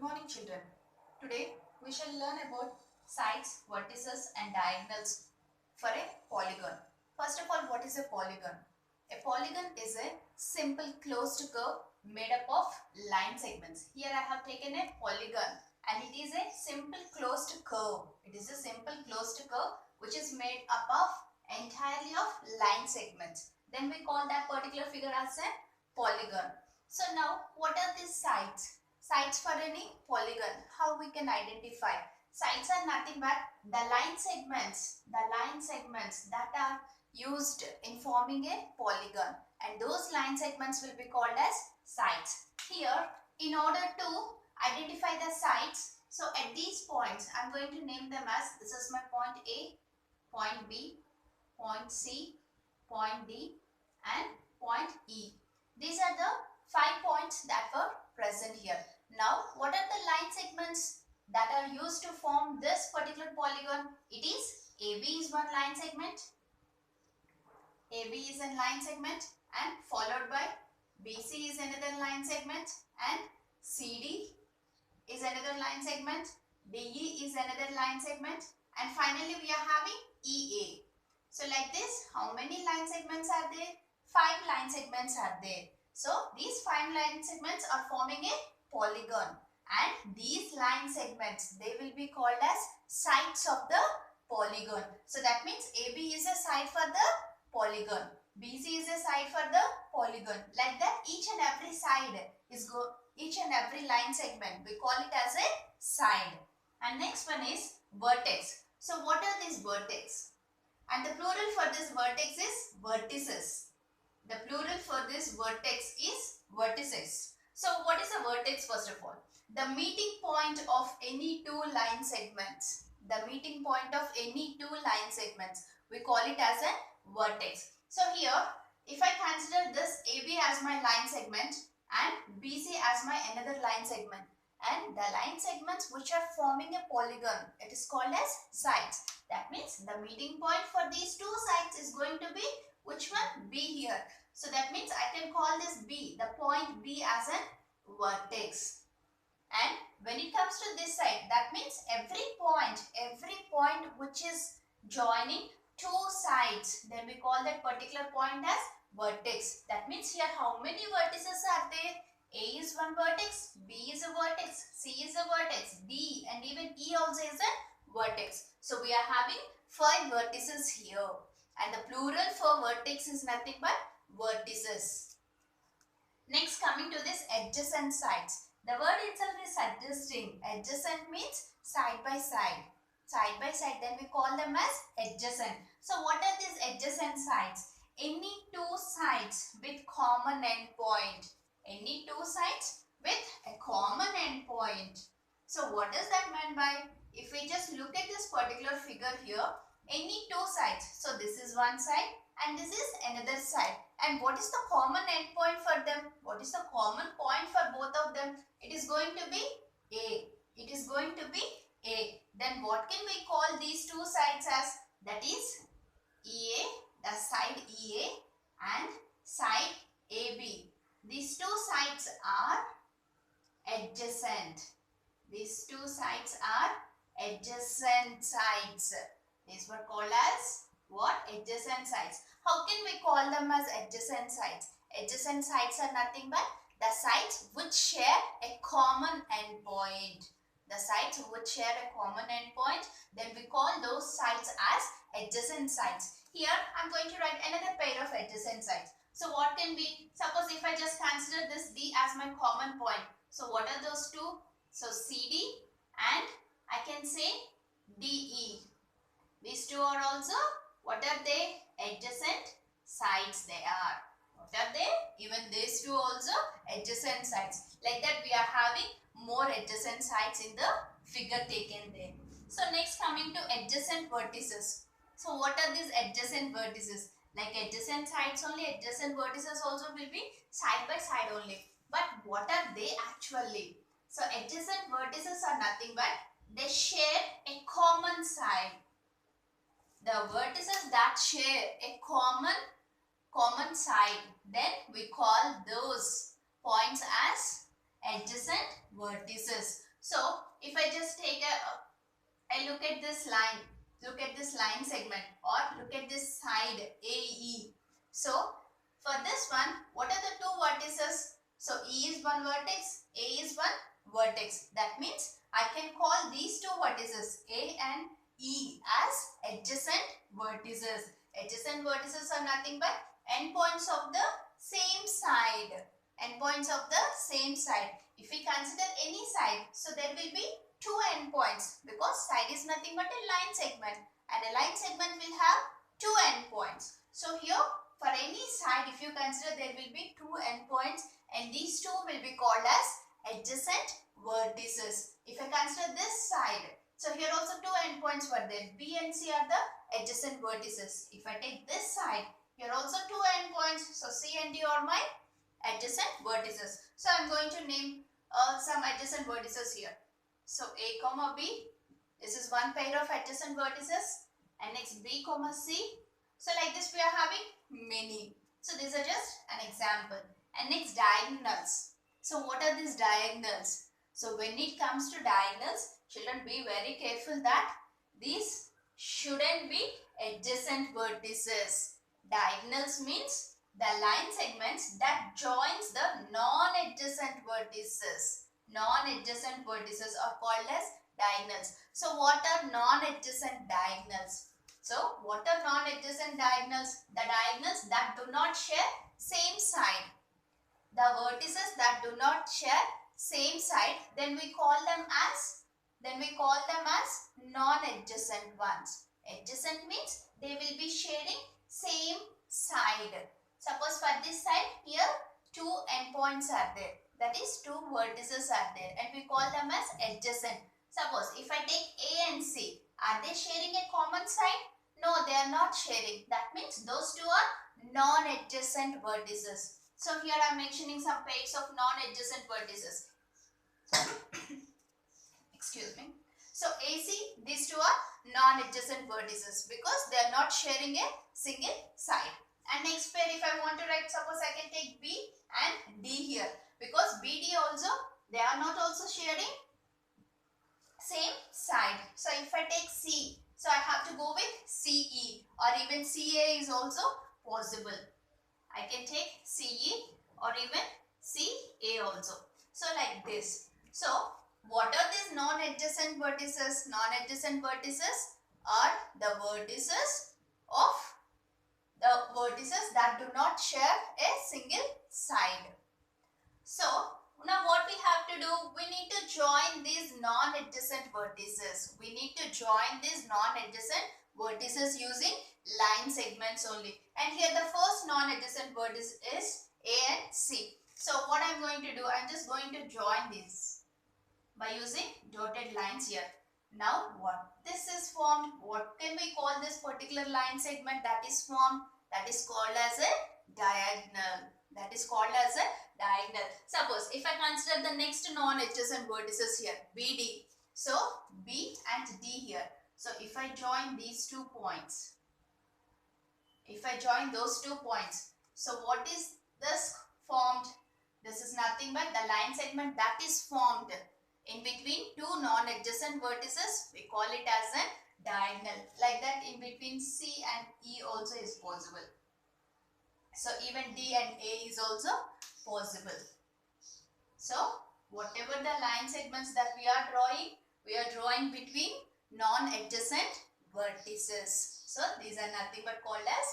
Good morning, children. Today we shall learn about sides, vertices and diagonals for a polygon. First of all, what is a polygon? A polygon is a simple closed curve made up of line segments. Here I have taken a polygon and it is a simple closed curve. It is a simple closed curve which is made up of entirely of line segments. Then we call that particular figure as a polygon. So now what are these sides? Sides for any polygon, how we can identify? Sides are nothing but the line segments that are used in forming a polygon, and those line segments will be called as sides. Here, in order to identify the sides, so at these points I am going to name them as, this is my point A, point B, point C, point D and point E. These are the 5 points that were present here. Now, what are the line segments that are used to form this particular polygon? It is AB is one line segment, AB is a line segment and followed by BC is another line segment and CD is another line segment, DE is another line segment and finally we are having EA. So like this, how many line segments are there? 5 line segments are there. So these 5 line segments are forming a polygon, and these line segments, they will be called as sides of the polygon. So that means AB is a side for the polygon, BC is a side for the polygon. Like that, each and every side is each and every line segment, we call it as a side. And next one is vertex. So what are these vertex? And the plural for this vertex is vertices. The plural for this vertex is vertices. So what is a vertex first of all? The meeting point of any two line segments. The meeting point of any two line segments. We call it as a vertex. So here, if I consider this AB as my line segment and BC as my another line segment, and the line segments which are forming a polygon, it is called as sides. That means the meeting point for these two sides is going to be which one? B here. So that means I can call this B, the point B, as a vertex. And when it comes to this side, that means every point which is joining two sides, then we call that particular point as vertex. That means here how many vertices are there? A is one vertex, B is a vertex, C is a vertex, D and even E also is a vertex. So we are having 5 vertices here, and the plural for vertex is nothing but vertices. Next, coming to this adjacent sides. The word itself is suggesting adjacent means side by side. Side by side, then we call them as adjacent. So what are these adjacent sides? Any two sides with common endpoint. Any two sides with a common endpoint. So what does that mean by? If we just look at this particular figure here, any two sides. So this is one side and this is another side. And what is the common endpoint for them? What is the common point for both of them? It is going to be A. It is going to be A. Then what can we call these two sides as? That is EA, the side EA and side AB. These two sides are adjacent. These two sides are adjacent sides. These were called as what? Adjacent sides. How can we call them as adjacent sides? Adjacent sides are nothing but the sides which share a common endpoint. The sides which share a common endpoint, then we call those sides as adjacent sides. Here I am going to write another pair of adjacent sides. So what can be? Suppose if I just consider this D as my common point. So what are those two? So CD and I can say DE. These two are also, what are they? Adjacent sides they are. What are they? Even these two also adjacent sides. Like that we are having more adjacent sides in the figure taken there. So next, coming to adjacent vertices. So what are these adjacent vertices? Like adjacent sides only, adjacent vertices also will be side by side only. But what are they actually? So adjacent vertices are nothing but they share a common side. The vertices that share a common side, then we call those points as adjacent vertices. So if I just take I look at this line segment, or look at this side AE. So for this one, what are the two vertices? So E is one vertex, A is one vertex. That means I can call these two vertices A and E as adjacent vertices. Adjacent vertices are nothing but endpoints of the same side. Endpoints of the same side. If we consider any side, so there will be two endpoints, because side is nothing but a line segment, and a line segment will have two endpoints. So here for any side, if you consider, there will be two endpoints, and these two will be called as adjacent vertices. If I consider this side, so here also two endpoints were there. B and C are the adjacent vertices. If I take this side, here also two endpoints. So C and D are my adjacent vertices. So I am going to name some adjacent vertices here. So A comma B, this is one pair of adjacent vertices, and next B comma C. So like this we are having many. So these are just an example. And next diagonals. So what are these diagonals? So when it comes to diagonals, children, be very careful that these shouldn't be adjacent vertices. Diagonals means the line segments that joins the non-adjacent vertices. Non-adjacent vertices are called as diagonals. So what are non-adjacent diagonals? So what are non-adjacent diagonals? The diagonals that do not share same side. The vertices that do not share same side, then we call them as non-adjacent ones. Adjacent means they will be sharing same side. Suppose for this side, here two endpoints are there. That is, two vertices are there, and we call them as adjacent. Suppose if I take A and C, are they sharing a common side? No, they are not sharing. That means those two are non-adjacent vertices. So here I am mentioning some pairs of non-adjacent vertices. Excuse me. So AC, these two are non-adjacent vertices because they are not sharing a single side. And next pair, if I want to write, suppose I can take B and D here, because BD also, they are not also sharing same side. So if I take C, so I have to go with CE, or even CA is also possible. I can take CE or even CA also. So like this. So what are these non-adjacent vertices? Non-adjacent vertices are the vertices that do not share a single side. So now what we have to do, we need to join these non-adjacent vertices. We need to join these non-adjacent vertices using line segments only. And here the first non-adjacent vertex is A and C. So what I am going to do, I am just going to join these by using dotted lines here. Now what this is formed, what can we call this particular line segment that is formed? That is called as a diagonal. That is called as a diagonal. Suppose if I consider the next non-adjacent vertices here, BD. So B and D here. So if I join these 2 points, if I join those 2 points, so what is this formed? This is nothing but the line segment that is formed in between two non-adjacent vertices. We call it as a diagonal. Like that, in between C and E also is possible. So even D and A is also possible. So whatever the line segments that we are drawing between non-adjacent vertices. So these are nothing but called as